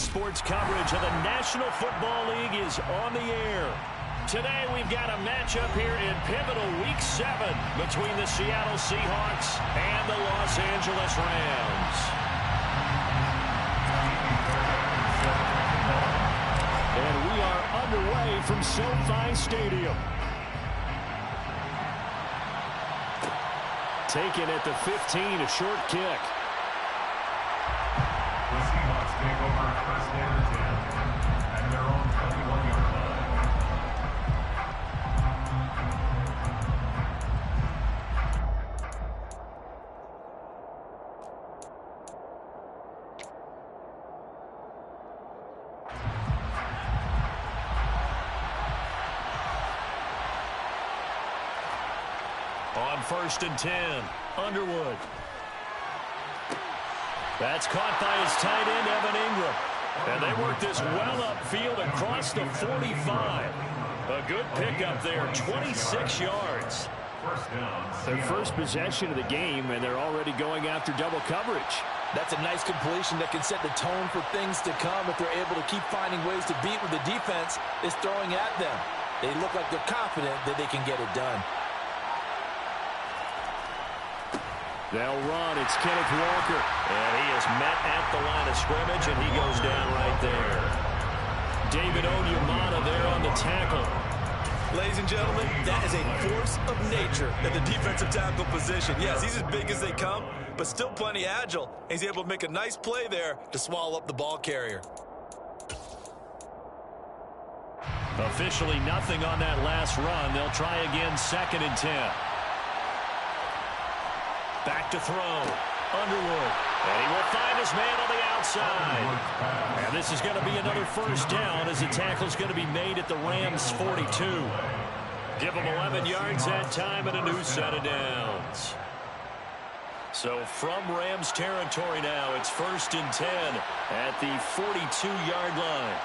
sports coverage of the National Football League is on the air. Today we've got a matchup here in pivotal Week 7 between the Seattle Seahawks and the Los Angeles Rams. And we are underway from SoFi Stadium. Taken at the 15, a short kick. The Seahawks take over first down 10 at their own 21-yard line. On 1st and 10, Underwood. That's caught by his tight end, Evan Ingram. And they work this well upfield across the 45. A good pickup there, 26 yards. Their first possession of the game, and they're already going after double coverage. That's a nice completion that can set the tone for things to come if they're able to keep finding ways to beat what the defense is throwing at them. They look like they're confident that they can get it done. They'll run. It's Kenneth Walker. And he is met at the line of scrimmage, and he goes down right there. David Onyemata there on the tackle. Ladies and gentlemen, that is a force of nature at the defensive tackle position. Yes, he's as big as they come, but still plenty agile. He's able to make a nice play there to swallow up the ball carrier. Officially nothing on that last run. They'll try again 2nd and 10. Back to throw. Underwood. And he will find his man on the outside. And this is going to be another first down as the tackle's going to be made at the Rams' 42. Give them 11 yards that time and a new set of downs. So from Rams territory now, it's 1st and 10 at the 42-yard line.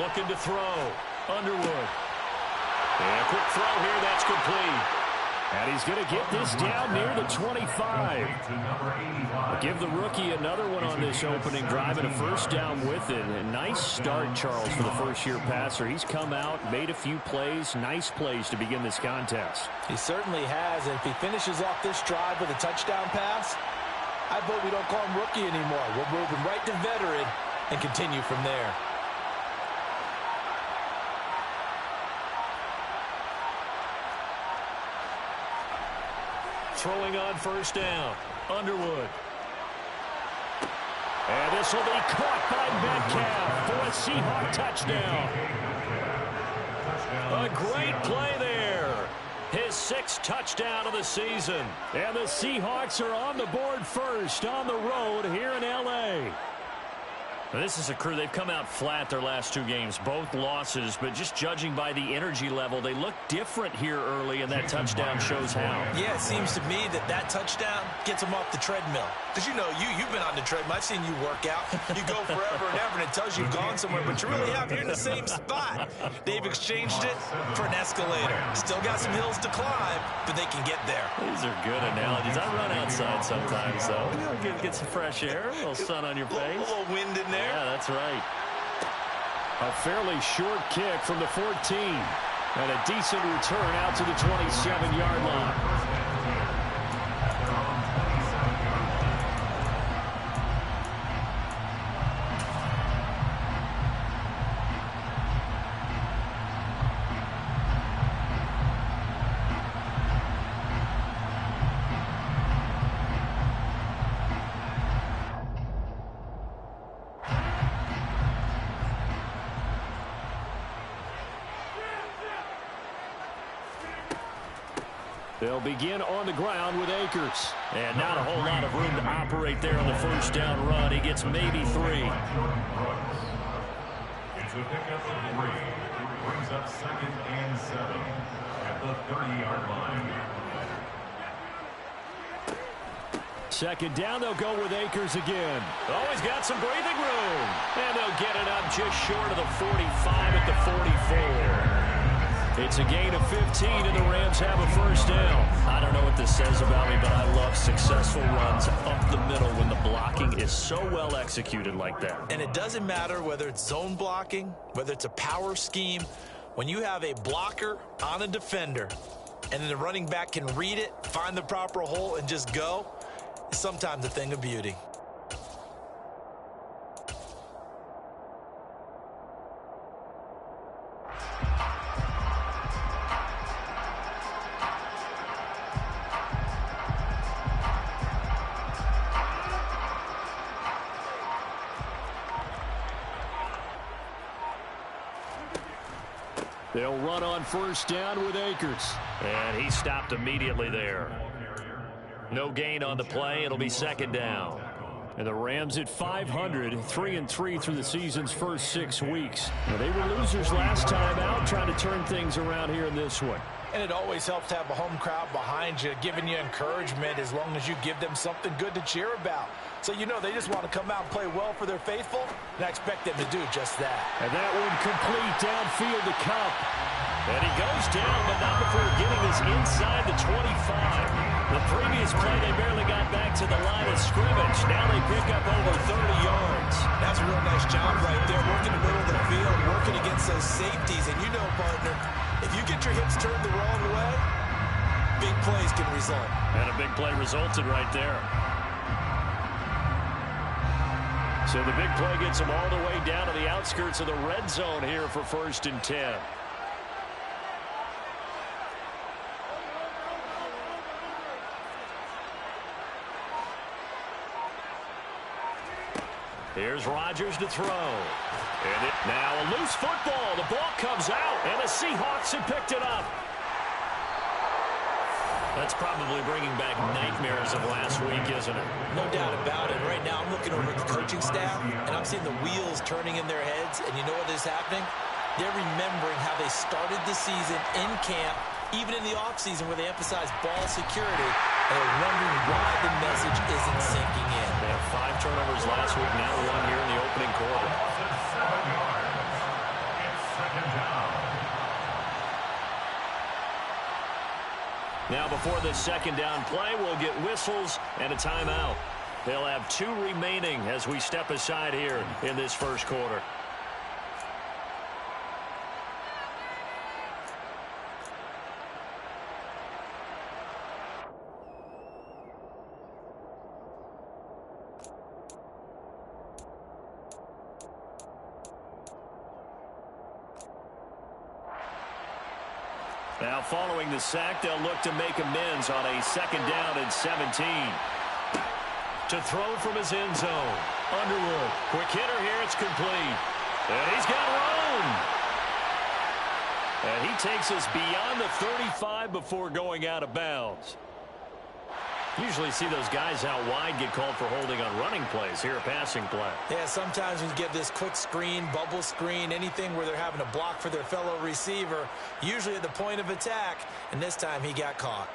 Looking to throw. Underwood. And a quick throw here. That's complete. And he's going to get this down near the 25. Give the rookie another one on this opening drive and a first down with it. A nice start, Charles, for the first-year passer. He's come out, made a few plays, nice plays to begin this contest. He certainly has, and if he finishes off this drive with a touchdown pass, I vote we don't call him rookie anymore. We'll move him right to veteran and continue from there. Throwing on first down. Underwood. And this will be caught by Metcalf for a Seahawk touchdown. A great play there. His 6th touchdown of the season. And the Seahawks are on the board first on the road here in L.A. This is a crew. They've come out flat their last 2 games, both losses, but just judging by the energy level, they look different here early, and that touchdown shows how. Yeah, it seems to me that touchdown gets them off the treadmill. Because, you know, you've been on the treadmill. I've seen you work out. You go forever and ever, and it tells you you've gone somewhere, but you really have. You're in the same spot. They've exchanged it for an escalator. Still got some hills to climb, but they can get there. These are good analogies. I run outside sometimes, so get some fresh air, a little sun on your face. A little wind in there. Yeah, that's right. A fairly short kick from the 14. And a decent return out to the 27-yard line. They'll begin on the ground with Akers. And not a whole lot of room to operate there on the first down run. He gets maybe 3. It's a pickup of 3. Brings up 2nd and 7 at the 30-yard line. 2nd down, they'll go with Akers again. Oh, he's got some breathing room. And they'll get it up just short of the 45 at the 44. It's a gain of 15, and the Rams have a first down. I don't know what this says about me, but I love successful runs up the middle when the blocking is so well executed like that. And it doesn't matter whether it's zone blocking, whether it's a power scheme. When you have a blocker on a defender and then the running back can read it, find the proper hole, and just go, it's sometimes a thing of beauty. They'll run on first down with Akers. And he stopped immediately there. No gain on the play. It'll be second down. And the Rams at 500, 3-3 through the season's first 6 weeks. Now, they were losers last time out, trying to turn things around here in this one. And it always helps to have a home crowd behind you, giving you encouragement as long as you give them something good to cheer about. So you know they just want to come out and play well for their faithful, and I expect them to do just that. And that one complete downfield to Cup. And he goes down, but not before getting this inside the 25. The previous play, they barely got back to the line of scrimmage. Now they pick up over 30 yards. That's a real nice job right there, working the middle of the field, working against those safeties. And you know, partner, if you get your hips turned the wrong way, big plays can result. And a big play resulted right there. So the big play gets them all the way down to the outskirts of the red zone here for 1st and 10. Here's Rodgers to throw. And now a loose football. The ball comes out, and the Seahawks have picked it up. That's probably bringing back nightmares of last week, isn't it? No doubt about it. Right now I'm looking over at the coaching staff, and I'm seeing the wheels turning in their heads. And you know what is happening? They're remembering how they started the season in camp, even in the offseason where they emphasized ball security, and they're wondering why the message isn't sinking in. They had 5 turnovers last week, now 1 here in the opening quarter. Now before this second down play, we'll get whistles and a timeout. They'll have 2 remaining as we step aside here in this first quarter. Now following the sack, they'll look to make amends on a second down and 17. To throw from his end zone. Underwood. Quick hitter here. It's complete. And he's got room. And he takes us beyond the 35 before going out of bounds. Usually see those guys out wide get called for holding on running plays. Here a passing play. Yeah, sometimes when you get this quick screen, bubble screen, anything where they're having to block for their fellow receiver, usually at the point of attack, and this time he got caught.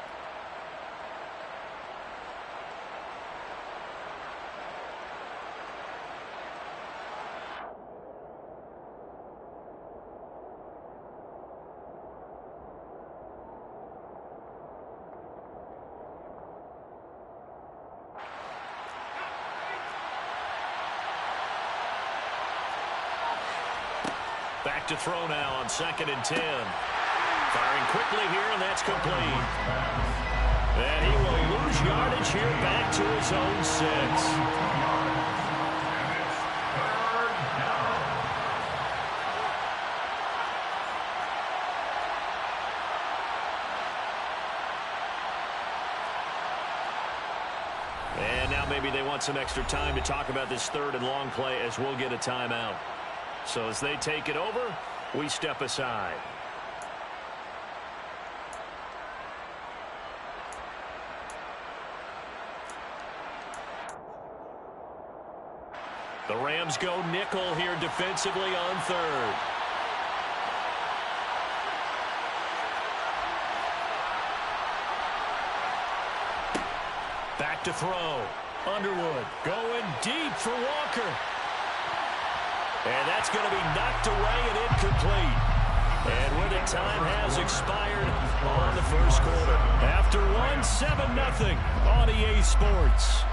Back to throw now on 2nd and 10. Firing quickly here, and that's complete. And he will lose yardage here back to his own 6. And now maybe they want some extra time to talk about this 3rd and long play as we'll get a timeout. So as they take it over, we step aside. The Rams go nickel here defensively on 3rd. Back to throw. Underwood going deep for Walker. And that's going to be knocked away and incomplete. And with it, time has expired on the first quarter. After 7-0 on EA Sports.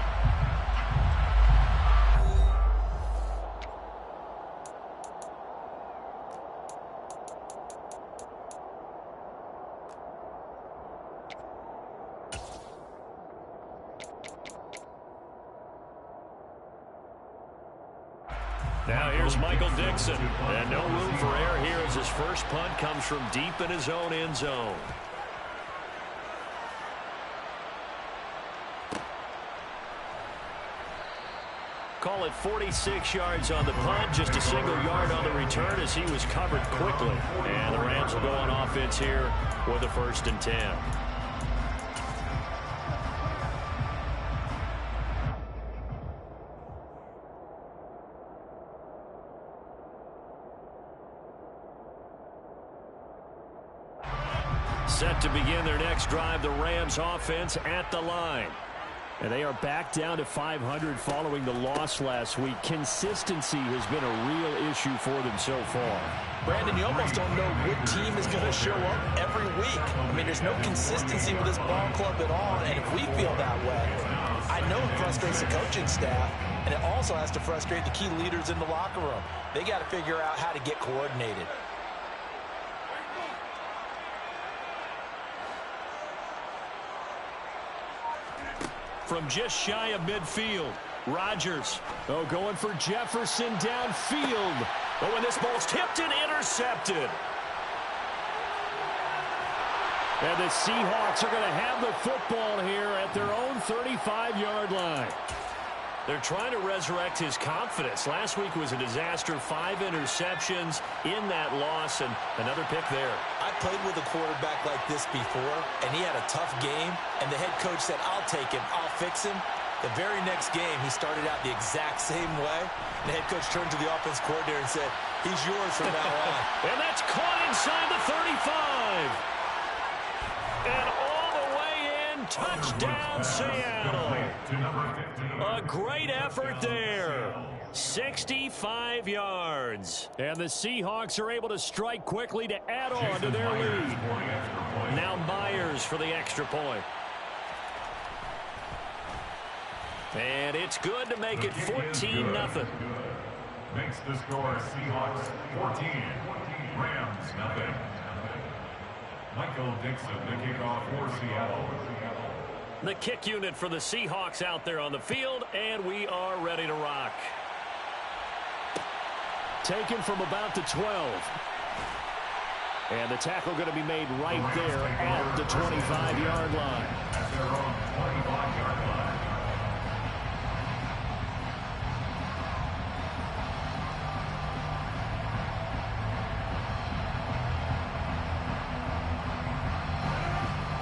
Now here's Michael Dixon. And no room for error here as his first punt comes from deep in his own end zone. Call it 46 yards on the punt, just a single yard on the return as he was covered quickly. And the Rams will go on offense here with a 1st and 10. Set to begin their next drive, the Rams offense at the line. And they are back down to 500 following the loss last week. Consistency has been a real issue for them so far. Brandon, you almost don't know what team is going to show up every week. I mean, there's no consistency with this ball club at all, and if we feel that way, I know it frustrates the coaching staff, and it also has to frustrate the key leaders in the locker room. They got to figure out how to get coordinated. From just shy of midfield, Rodgers. Oh, going for Jefferson downfield. Oh, and this ball's tipped and intercepted. And the Seahawks are going to have the football here at their own 35-yard line. They're trying to resurrect his confidence. Last week was a disaster, 5 interceptions in that loss, and another pick there. I played with a quarterback like this before, and he had a tough game, and the head coach said, I'll take him, I'll fix him. The very next game, he started out the exact same way. The head coach turned to the offense coordinator and said, he's yours from now on. And that's caught inside the 35. And all the way in, touchdown Seattle. A great effort there. 65 yards. And the Seahawks are able to strike quickly to add on to their lead. Now Myers for the extra point. And it's good to make it 14-0. Makes the score Seahawks 14, Rams 0. Michael Dixon, the kickoff for Seattle. The kick unit for the Seahawks out there on the field, and we are ready to rock. Taken from about the 12. And the tackle going to be made right there at the 25-yard line. At their own 25-yard line.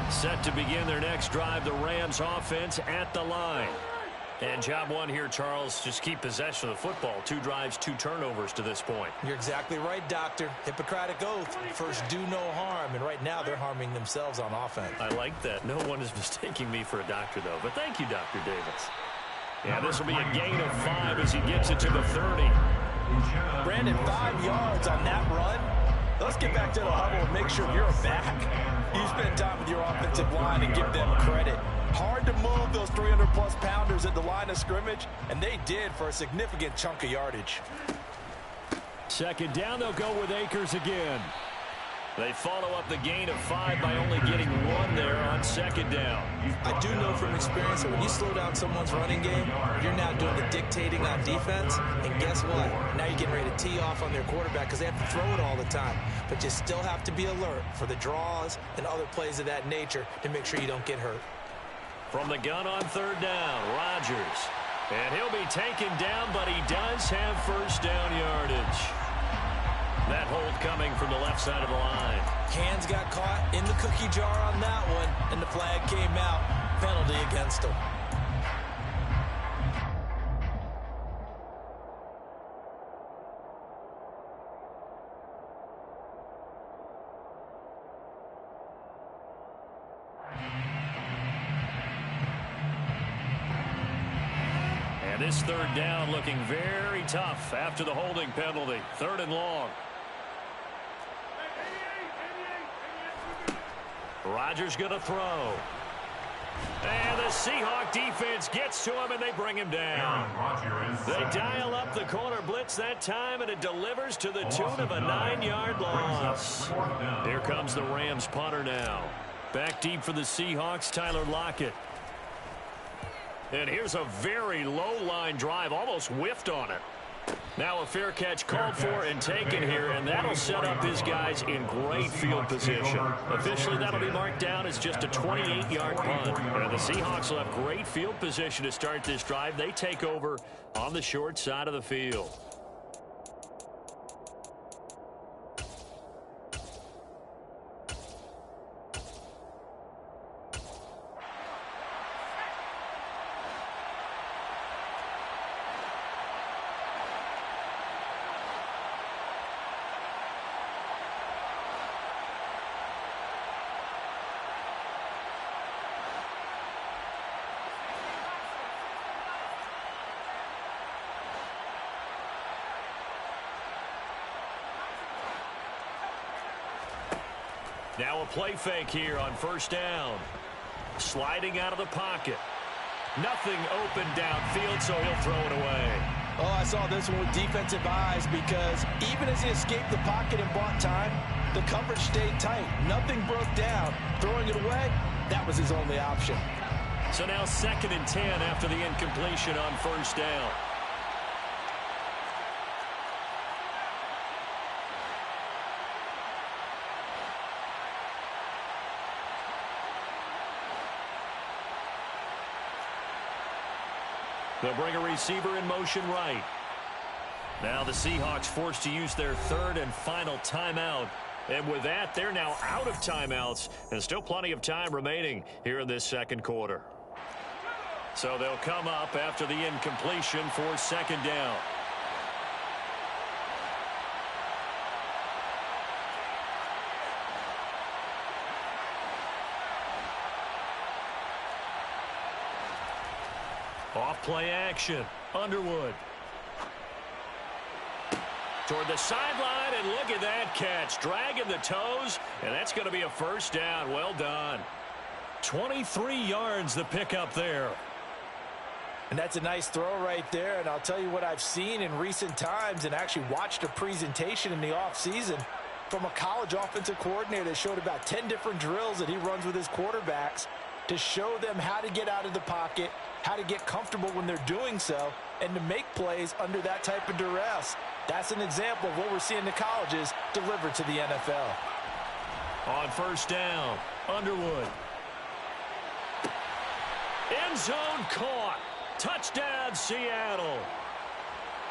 Set to begin their next drive, the Rams offense at the line. And job one here, Charles, just keep possession of the football. 2 drives, 2 turnovers to this point. You're exactly right, Doctor. Hippocratic oath. First, do no harm. And right now, they're harming themselves on offense. I like that. No one is mistaking me for a doctor, though. But thank you, Dr. Davis. Yeah, this will be a gain of 5 as he gets it to the 30. Brandon, 5 yards on that run. Let's get back to the huddle and make sure you're back. You spend time with your offensive line and give them credit. Hard to move those 300-plus pounders at the line of scrimmage, and they did for a significant chunk of yardage. Second down, they'll go with Akers again. They follow up the gain of 5 by only getting 1 there on second down. I do know from experience that when you slow down someone's running game, you're now doing the dictating on defense. And guess what? Now you're getting ready to tee off on their quarterback because they have to throw it all the time. But you still have to be alert for the draws and other plays of that nature to make sure you don't get hurt. From the gun on third down, Rodgers. And he'll be taken down, but he does have first down yardage. That hold coming from the left side of the line. Hands got caught in the cookie jar on that one, and the flag came out. Penalty against him. And this third down looking very tough after the holding penalty. 3rd and long. Rodgers going to throw. And the Seahawk defense gets to him, and they bring him down. They dial up the corner blitz that time, and it delivers to the tune of a 9-yard loss. Here comes the Rams punter now. Back deep for the Seahawks, Tyler Lockett. And here's a very low-line drive, almost whiffed on it. Now a fair catch called for and taken here, and that'll set up his guys in great field position. Officially, that'll be marked down as just a 28-yard punt. And the Seahawks will have great field position to start this drive. They take over on the short side of the field. Now a play fake here on first down. Sliding out of the pocket. Nothing open downfield, so he'll throw it away. Oh, I saw this one with defensive eyes because even as he escaped the pocket and bought time, the coverage stayed tight. Nothing broke down. Throwing it away, that was his only option. So now 2nd and 10 after the incompletion on first down. They'll bring a receiver in motion right. Now the Seahawks forced to use their 3rd and final timeout. And with that, they're now out of timeouts. And still plenty of time remaining here in this 2nd quarter. So they'll come up after the incompletion for 2nd down. Off play action. Underwood. Toward the sideline, and look at that catch. Dragging the toes, and that's going to be a first down. Well done. 23 yards the pickup there. And that's a nice throw right there. And I'll tell you what I've seen in recent times and actually watched a presentation in the offseason from a college offensive coordinator that showed about 10 different drills that he runs with his quarterbacks to show them how to get out of the pocket, how to get comfortable when they're doing so, and to make plays under that type of duress. That's an example of what we're seeing the colleges deliver to the NFL. On first down, Underwood. End zone caught. Touchdown, Seattle.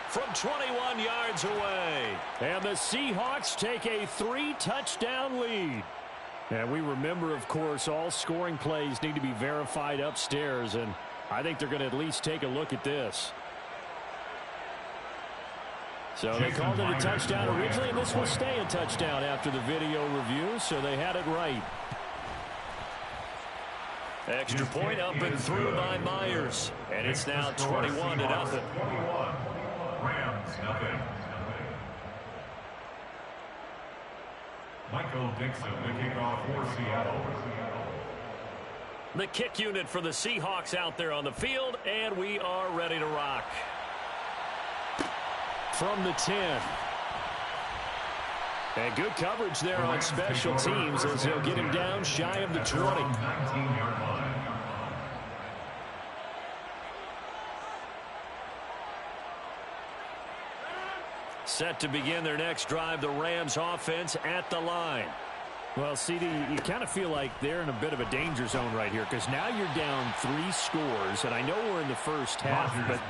From 21 yards away. And the Seahawks take a 3-touchdown lead. And we remember, of course, all scoring plays need to be verified upstairs, and I think they're going to at least take a look at this. So they called it a touchdown originally, and this will stay a touchdown after the video review, so they had it right. Extra point up and through by Myers, and it's now 21-0. Rams, nothing. Michael Dixon, the kickoff for Seattle. The kick unit for the Seahawks out there on the field, and we are ready to rock. From the 10. And good coverage there on special teams as they'll get him down shy of the 20. 19-yard line. Set to begin their next drive, the Rams offense at the line. Well, CD, you kind of feel like they're in a bit of a danger zone right here because now you're down 3 scores, and I know we're in the first half, but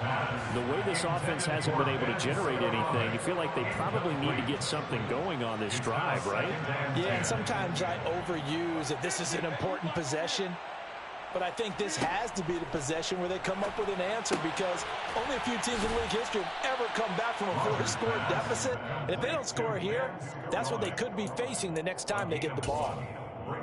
the way this offense hasn't been able to generate anything, you feel like they probably need to get something going on this drive, right? Yeah, and sometimes I overuse that this is an important possession, but I think this has to be the possession where they come up with an answer because only a few teams in league history have ever come back from a 4-score deficit. And if they don't score here, that's what they could be facing the next time they get the ball.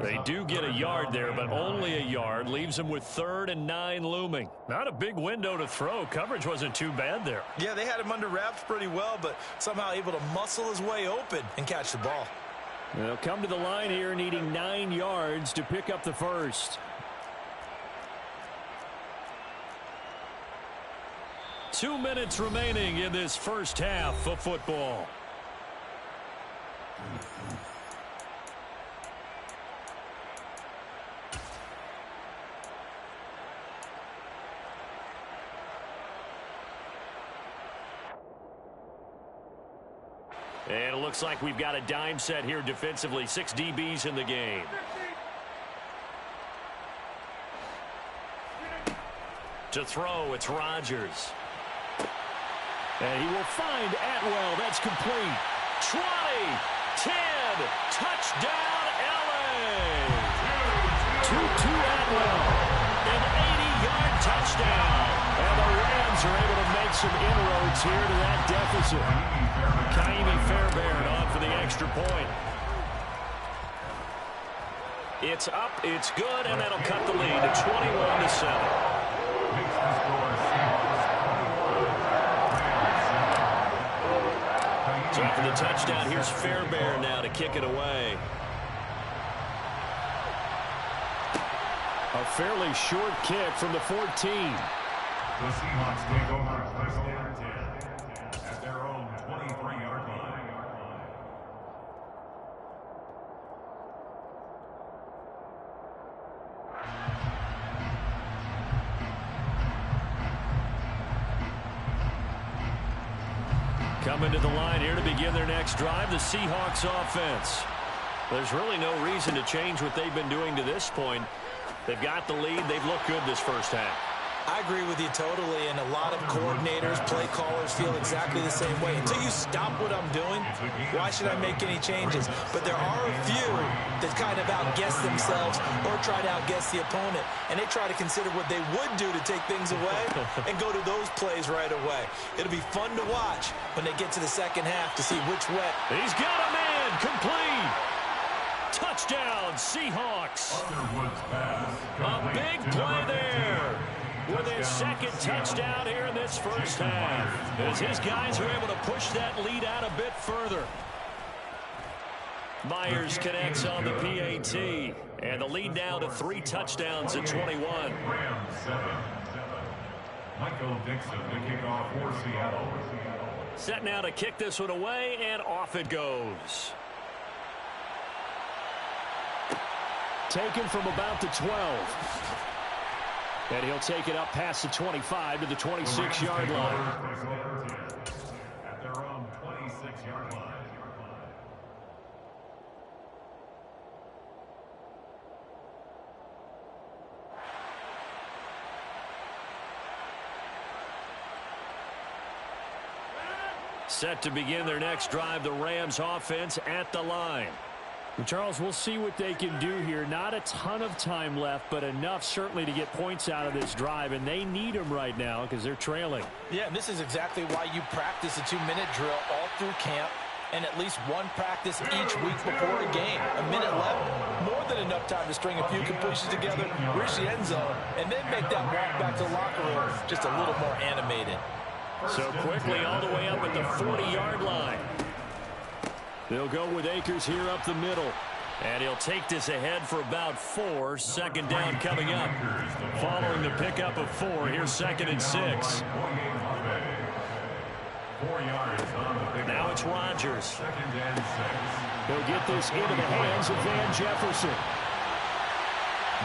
They do get a yard there, but only a yard. Leaves them with 3rd and 9 looming. Not a big window to throw. Coverage wasn't too bad there. Yeah, they had him under wraps pretty well, but somehow able to muscle his way open and catch the ball. They'll come to the line here needing 9 yards to pick up the first. 2 minutes remaining in this first half of football. And it looks like we've got a dime set here defensively. 6 DBs in the game. To throw, it's Rodgers. And he will find Atwell. That's complete. 20, 10, touchdown, LA. To Atwell. An 80-yard touchdown. And the Rams are able to make some inroads here to that deficit. Kaimi Fairbairn on for the extra point. It's up, it's good, and that'll cut the lead to 21-7. So after the touchdown, here's Fairbairn now to kick it away. A fairly short kick from the 14. The Seahawks take over first and 10 at their own 23-yard line. Coming to the line here to begin their next drive, the Seahawks offense. There's really no reason to change what they've been doing to this point. They've got the lead. They've looked good this first half. I agree with you totally, and a lot of coordinators, play callers feel exactly the same way. Until you stop what I'm doing, why should I make any changes? But there are a few that kind of outguess themselves or try to outguess the opponent, and they try to consider what they would do to take things away and go to those plays right away. It'll be fun to watch when they get to the second half to see which way. He's got a man complete. Touchdown, Seahawks. A big play there. With his second touchdown here in this first half, as his guys are able to push that lead out a bit further. Myers connects on the PAT, and the lead now to 3 touchdowns at 21. Rams 7. Michael Dixon to kick off for Seattle. Set now to kick this one away, and off it goes. Taken from about the 12. And he'll take it up past the 25 to the 26-yard line. At their own 26-yard line. Set to begin their next drive, the Rams offense at the line. Charles, we'll see what they can do here. Not a ton of time left, but enough certainly to get points out of this drive, and they need them right now because they're trailing. Yeah, and this is exactly why you practice a 2-minute drill all through camp and at least one practice each week before a game. A minute left, more than enough time to string a few completions together, reach the end zone, and then make that walk back to the locker room just a little more animated. So quickly all the way up at the 40-yard line. They'll go with Akers here up the middle. And he'll take this ahead for about 4. Second down coming up. Following the pickup of 4, here's 2nd and 6. 4 yards on the pickup. Now it's Rodgers. 2nd and 6. He'll get this into the hands of Van Jefferson.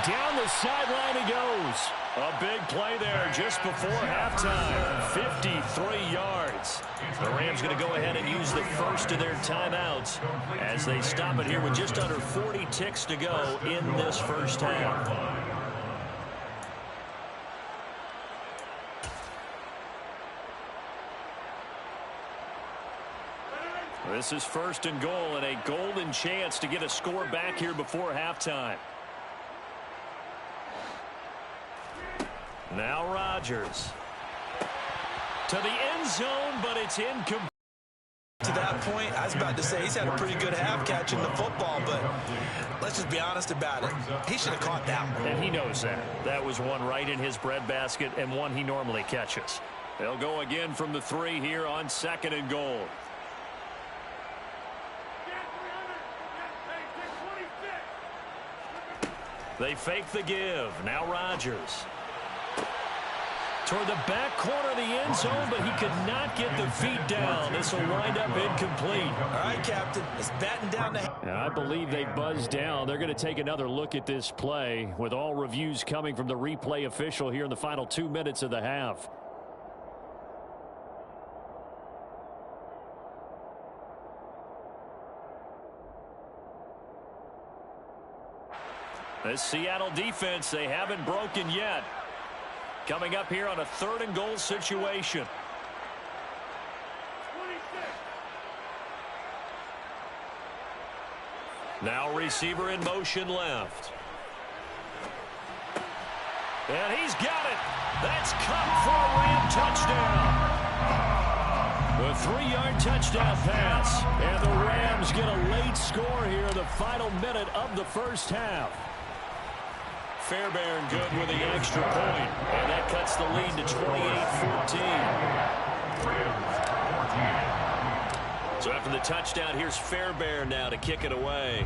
Down the sideline he goes. A big play there just before halftime. 53 yards. The Rams going to go ahead and use the first of their timeouts as they stop it here with just under 40 ticks to go in this first half. This is 1st and goal and a golden chance to get a score back here before halftime. Now Rodgers. To the end zone, but it's incomplete. To that point, I was about to say he's had a pretty good half catching the football, but let's just be honest about it. He should have caught that one. And he knows that. That was one right in his breadbasket and one he normally catches. They'll go again from the 3 here on 2nd and goal. They fake the give. Now Rodgers. Toward the back corner of the end zone, but he could not get the feet down. This will wind up incomplete. All right, Captain. It's batting down the... And I believe they buzzed down. They're going to take another look at this play with all reviews coming from the replay official here in the final 2 minutes of the half. This Seattle defense, they haven't broken yet. Coming up here on a 3rd and goal situation. Now receiver in motion left. And he's got it. That's caught for a Ram touchdown. The 3-yard touchdown pass. And the Rams get a late score here in the final minute of the first half. Fairbairn good with the extra point. And that cuts the lead to 28-14. So after the touchdown, here's Fairbairn now to kick it away.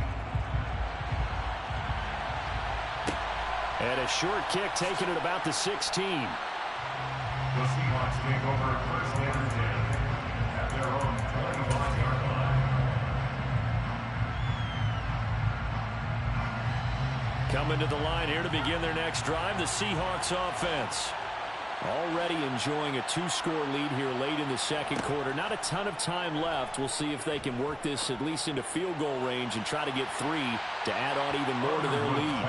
And a short kick taken at about the 16. The Seahawks take over 1st and 10 at their own 25-yard line. Coming to the line here to begin their next drive, the Seahawks offense. Already enjoying a 2-score lead here late in the second quarter. Not a ton of time left. We'll see if they can work this at least into field goal range and try to get 3 to add on even more to their lead.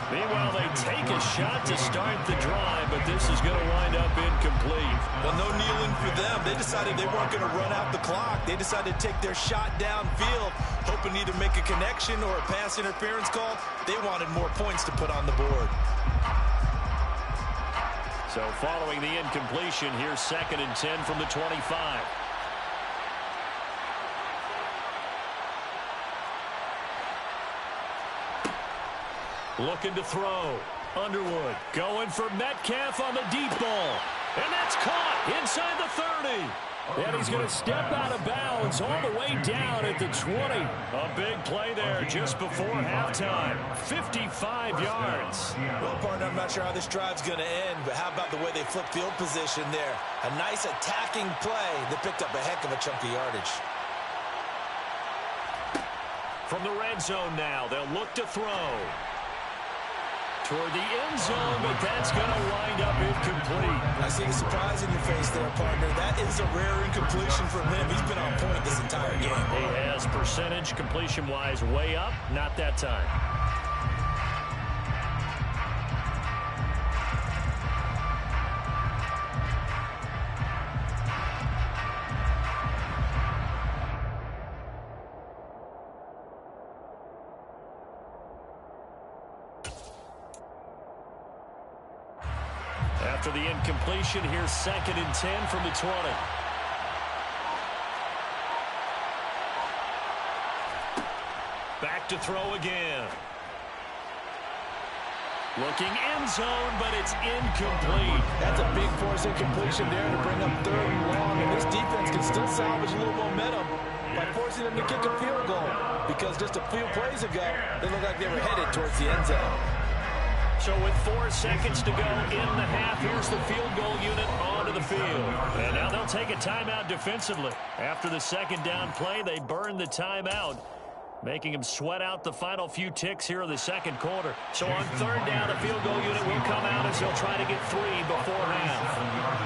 Meanwhile, they take a shot to start the drive, but this is going to wind up incomplete. Well, no kneeling for them. They decided they weren't going to run out the clock. They decided to take their shot downfield, hoping either make a connection or a pass interference call. They wanted more points to put on the board. So following the incompletion, here's 2nd and 10 from the 25. Looking to throw. Underwood going for Metcalf on the deep ball. And that's caught inside the 30. And he's going to step out of bounds all the way down at the 20. A big play there just before halftime. 55 yards. Well, partner, I'm not sure how this drive's going to end, but how about the way they flip field position there? A nice attacking play that picked up a heck of a chunk of yardage. From the red zone now, they'll look to throw. Toward the end zone, but that's going to wind up incomplete. I see the surprise in your face there, partner. That is a rare incompletion from him. He's been on point this entire game. He has percentage completion-wise way up, not that time. After the incompletion, here's 2nd and 10 from the 20. Back to throw again. Looking end zone, but it's incomplete. That's a big force incompletion there to bring up 3rd and long, and this defense can still salvage a little momentum by forcing them to kick a field goal, because just a few plays ago, they looked like they were headed towards the end zone. So with 4 seconds to go in the half, here's the field goal unit onto the field. And now they'll take a timeout defensively. After the 2nd down play, they burn the timeout, making them sweat out the final few ticks here in the second quarter. So on 3rd down, the field goal unit will come out as they'll try to get 3 before half.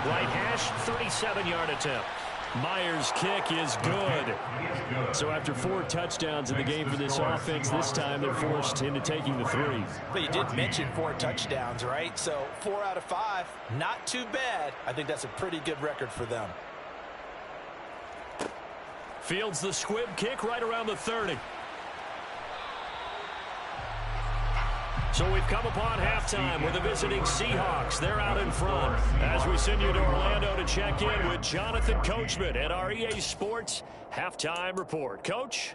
Right hash, 37-yard attempt. Myers' kick is good. So after 4 touchdowns in the game for this offense, this time they're forced into taking the 3. But you did mention 4 touchdowns, right? So 4 out of 5, not too bad. I think that's a pretty good record for them. Fields the squib kick right around the 30. So we've come upon halftime with the visiting Seahawks. They're out in front as we send you to Orlando to check in with Jonathan Coachman at our EA Sports Halftime Report. Coach?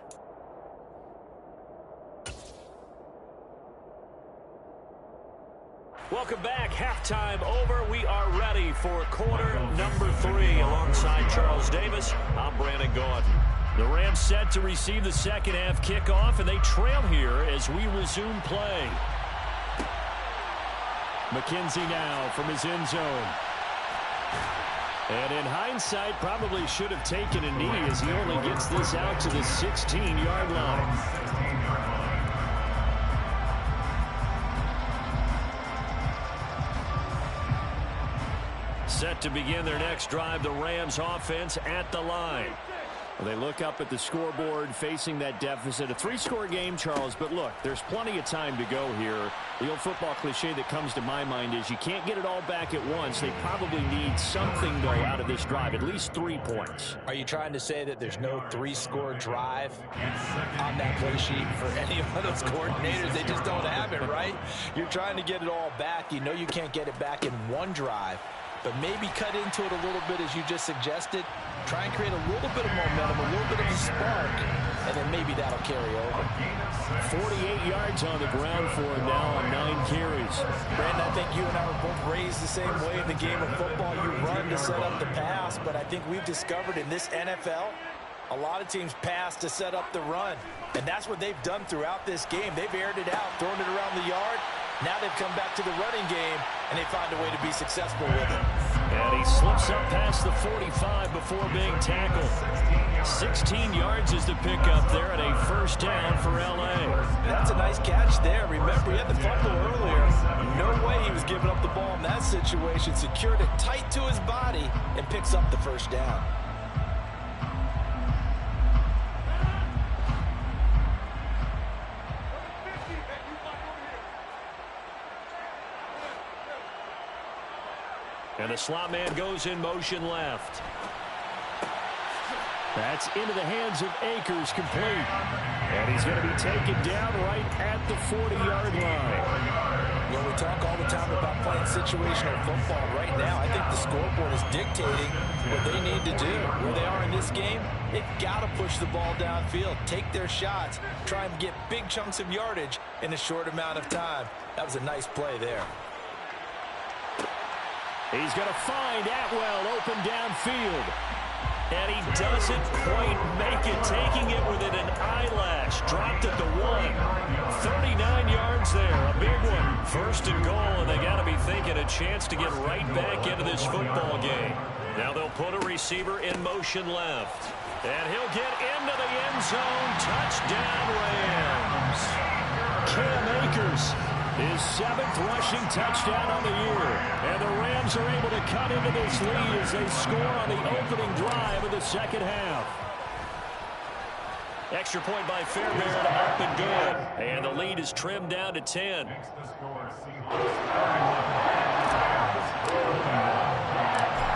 Welcome back. Halftime over. We are ready for quarter number 3 alongside Charles Davis. I'm Brandon Gordon. The Rams set to receive the 2nd half kickoff, and they trail here as we resume play. McKenzie now from his end zone. And in hindsight, probably should have taken a knee as he only gets this out to the 16-yard line. Set to begin their next drive, the Rams offense at the line. They look up at the scoreboard facing that deficit. A 3-score game, Charles, but look, there's plenty of time to go here. The old football cliche that comes to my mind is you can't get it all back at once. They probably need something, though, out of this drive, at least 3 points. Are you trying to say that there's no 3-score drive on that play sheet for any of those coordinators? They just don't have it, right? You're trying to get it all back. You know you can't get it back in one drive. But maybe cut into it a little bit, as you just suggested. Try and create a little bit of momentum, a little bit of a spark, and then maybe that'll carry over. 48 yards on the ground for him now on 9 carries. Brandon, I think you and I were both raised the same way in the game of football. You run to set up the pass, but I think we've discovered in this NFL, a lot of teams pass to set up the run. And that's what they've done throughout this game. They've aired it out, thrown it around the yard. Now they've come back to the running game, and they find a way to be successful with it. And he slips up past the 45 before being tackled. 16 yards is the pickup there, and a first down for L.A. That's a nice catch there. Remember, he had the fumble earlier. No way he was giving up the ball in that situation. Secured it tight to his body and picks up the first down. And the slot man goes in motion left. That's into the hands of Akers, complete. And he's going to be taken down right at the 40-yard line. Well, we talk all the time about playing situational football. Right now, I think the scoreboard is dictating what they need to do. Where they are in this game, they've got to push the ball downfield, take their shots, try and get big chunks of yardage in a short amount of time. That was a nice play there. He's going to find Atwell open downfield. And he doesn't quite make it, taking it within an eyelash. Dropped at the 1. 39 yards there, a big one. First and goal, and they got to be thinking a chance to get right back into this football game. Now they'll put a receiver in motion left. And he'll get into the end zone. Touchdown, Rams. Cam Akers, his 7th rushing touchdown on the year. And the Rams are able to cut into this lead as they score on the opening drive of the second half. Extra point by Fairbairn, up and good. And the lead is trimmed down to 10.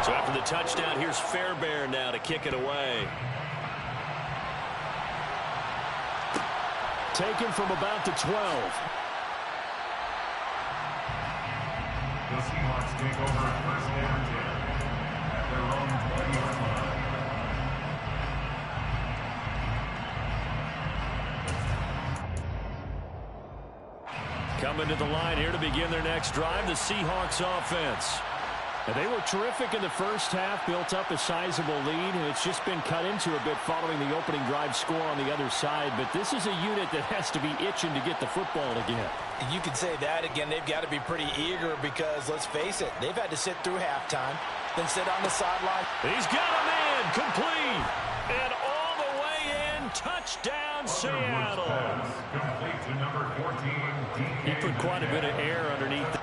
So after the touchdown, here's Fairbairn now to kick it away. Taken from about the 12. The Seahawks take over first and 10 at their own 20-yard line. Coming to the line here to begin their next drive, the Seahawks offense. They were terrific in the first half, built up a sizable lead, and it's just been cut into a bit following the opening drive score on the other side. But this is a unit that has to be itching to get the football again. You could say that again. They've got to be pretty eager because, let's face it, they've had to sit through halftime, then sit on the sideline. He's got a man, complete, and all the way in, touchdown, Seattle. Complete to number 14. He put quite a bit of air underneath the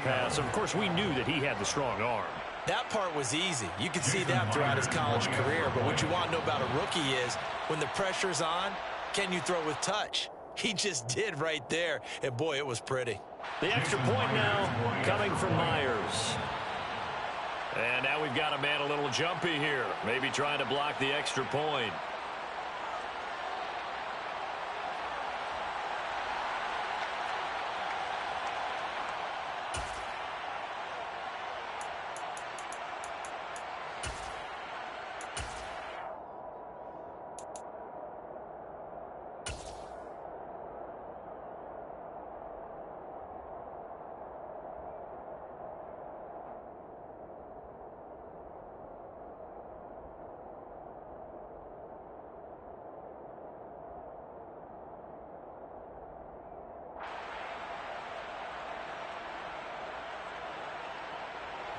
pass. Of course, we knew that he had the strong arm. That part was easy. You could see that throughout his college career. But what you want to know about a rookie is when the pressure's on, can you throw with touch? He just did right there. And, boy, it was pretty. The extra point now coming from Myers. And now we've got a man a little jumpy here. Maybe trying to block the extra point.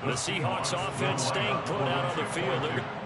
The Seahawks offense staying put out on the field. They're